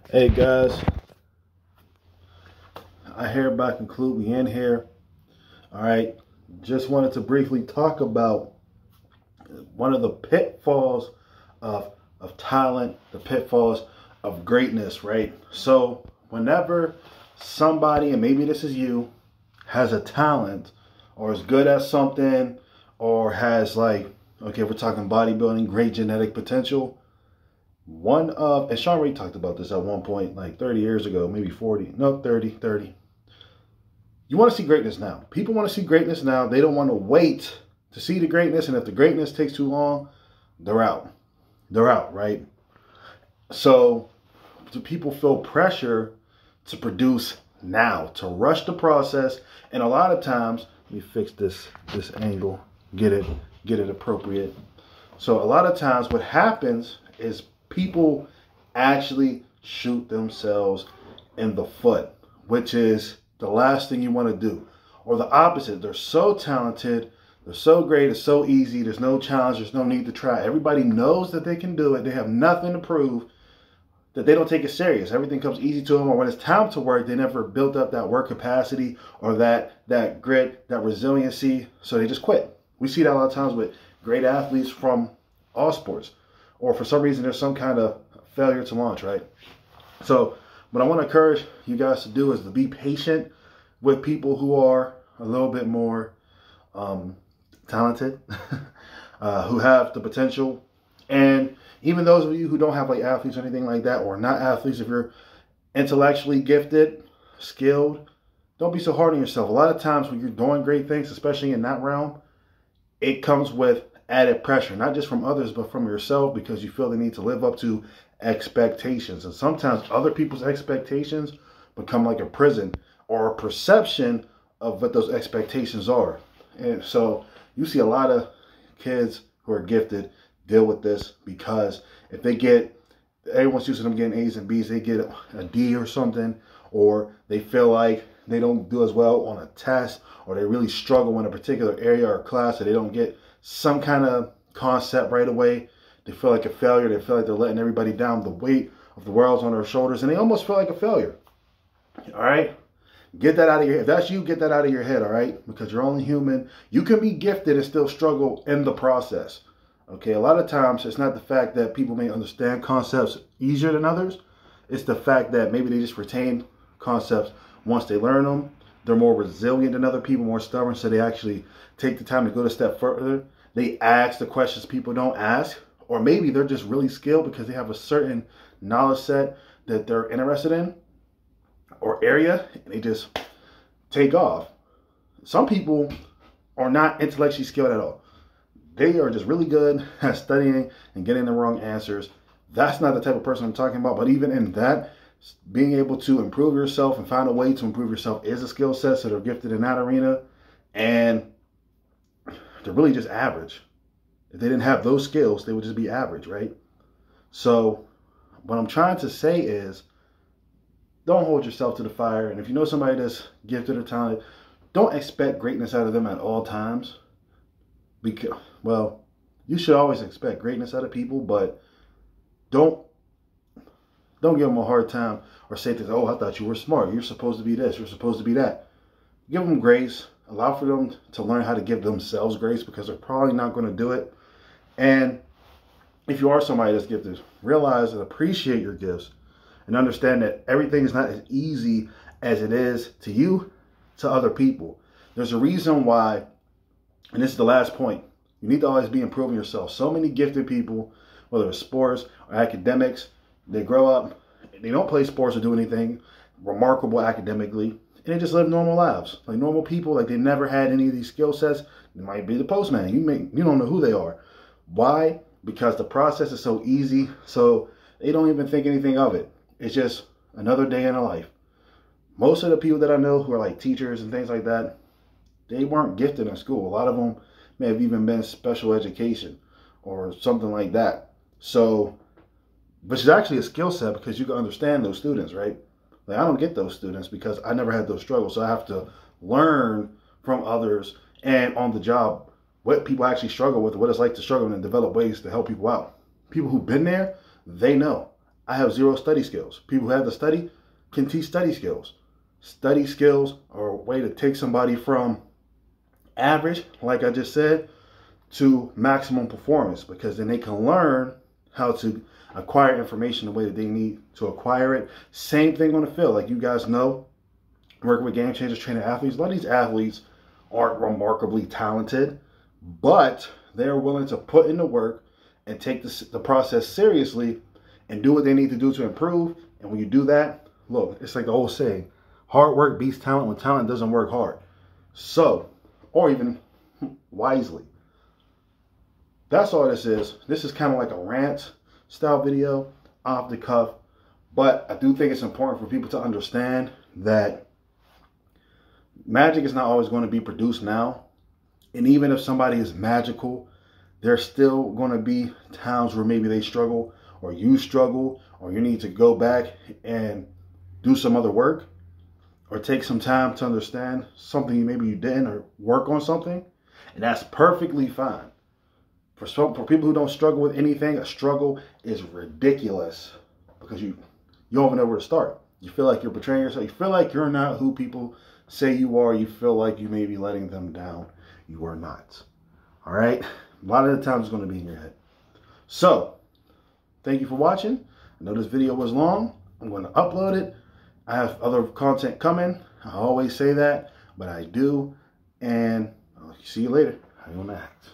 Hey guys, I hereby conclude we end here. All right, just wanted to briefly talk about one of the pitfalls of talent, the pitfalls of greatness, right? So whenever somebody, and maybe this is you, has a talent or is good at something or has like, okay, we're talking bodybuilding, great genetic potential. And Sean Ray talked about this at one point, like 30 years ago, maybe 40, no, 30. You want to see greatness now. People want to see greatness now. They don't want to wait to see the greatness. And if the greatness takes too long, they're out. They're out, right? So do people feel pressure to produce now, to rush the process? And a lot of times, let me fix this angle, get it appropriate. So a lot of times what happens is people actually shoot themselves in the foot, which is the last thing you want to do. Or the opposite, they're so talented, they're so great, it's so easy, there's no challenge, there's no need to try. Everybody knows that they can do it, they have nothing to prove, that they don't take it serious. Everything comes easy to them, or when it's time to work, they never built up that work capacity or that grit, that resiliency, so they just quit. We see that a lot of times with great athletes from all sports, or for some reason there's some kind of failure to launch, right? So what I want to encourage you guys to do is to be patient with people who are a little bit more talented, who have the potential. And even those of you who don't have like athletes or anything like that, or not athletes, if you're intellectually gifted, skilled, don't be so hard on yourself. A lot of times when you're doing great things, especially in that realm, it comes with added pressure, not just from others, but from yourself, because you feel the need to live up to expectations. And sometimes other people's expectations become like a prison or a perception of what those expectations are. And so you see a lot of kids who are gifted deal with this, because if they get, everyone's used to them getting A's and B's, they get a D or something, or they feel like they don't do as well on a test, or they really struggle in a particular area or class, or they don't get some kind of concept right away. They feel like a failure. They feel like they're letting everybody down. The weight of the world's on their shoulders, and they almost feel like a failure. All right? Get that out of your head. If that's you, get that out of your head, all right? Because you're only human. You can be gifted and still struggle in the process. Okay, a lot of times it's not the fact that people may understand concepts easier than others. It's the fact that maybe they just retain concepts once they learn them. They're more resilient than other people, more stubborn, so they actually take the time to go a step further. They ask the questions people don't ask. Or maybe they're just really skilled because they have a certain knowledge set that they're interested in or area, and they just take off. Some people are not intellectually skilled at all. They are just really good at studying and getting the wrong answers. That's not the type of person I'm talking about. But even in that, being able to improve yourself and find a way to improve yourself is a skill set. So they're gifted in that arena, and they're really just average. If they didn't have those skills, they would just be average, right? So what I'm trying to say is, don't hold yourself to the fire. And if you know somebody that's gifted or talented, don't expect greatness out of them at all times. Because, well, you should always expect greatness out of people, but don't give them a hard time or say things, oh, I thought you were smart. You're supposed to be this. You're supposed to be that. Give them grace. Allow for them to learn how to give themselves grace, because they're probably not going to do it. And if you are somebody that's gifted, realize and appreciate your gifts and understand that everything is not as easy as it is to you, to other people. There's a reason why, and this is the last point, you need to always be improving yourself. So many gifted people, whether it's sports or academics, they grow up, they don't play sports or do anything remarkable academically, and they just live normal lives. Like normal people, like they never had any of these skill sets. They might be the postman. You don't know who they are. Why? Because the process is so easy, so they don't even think anything of it. It's just another day in a life. Most of the people that I know who are like teachers and things like that, they weren't gifted in school. A lot of them may have even been special education or something like that. So, which is actually a skill set, because you can understand those students, right? Like I don't get those students because I never had those struggles. So I have to learn from others and on the job what people actually struggle with, what it's like to struggle, and develop ways to help people out. People who've been there, they know. I have zero study skills. People who have the study can teach study skills. Study skills are a way to take somebody from average, like I just said, to maximum performance, because then they can learn how to acquire information the way that they need to acquire it. Same thing on the field. Like you guys know, working with Game Changers, training athletes, a lot of these athletes aren't remarkably talented, but they're willing to put in the work and take the process seriously and do what they need to do to improve. And when you do that, look, it's like the old saying, hard work beats talent when talent doesn't work hard. So, or even wisely. That's all this is. This is kind of like a rant style video, off the cuff. But I do think it's important for people to understand that magic is not always going to be produced now. And even if somebody is magical, there's still going to be times where maybe they struggle, or you struggle, or you need to go back and do some other work, or take some time to understand something maybe you didn't, or work on something. And that's perfectly fine. For people who don't struggle with anything, a struggle is ridiculous because you don't even know where to start. You feel like you're betraying yourself. You feel like you're not who people say you are. You feel like you may be letting them down. You are not. All right? A lot of the time it's going to be in your head. So, thank you for watching. I know this video was long. I'm going to upload it. I have other content coming. I always say that, but I do. And I'll see you later. How you want to act?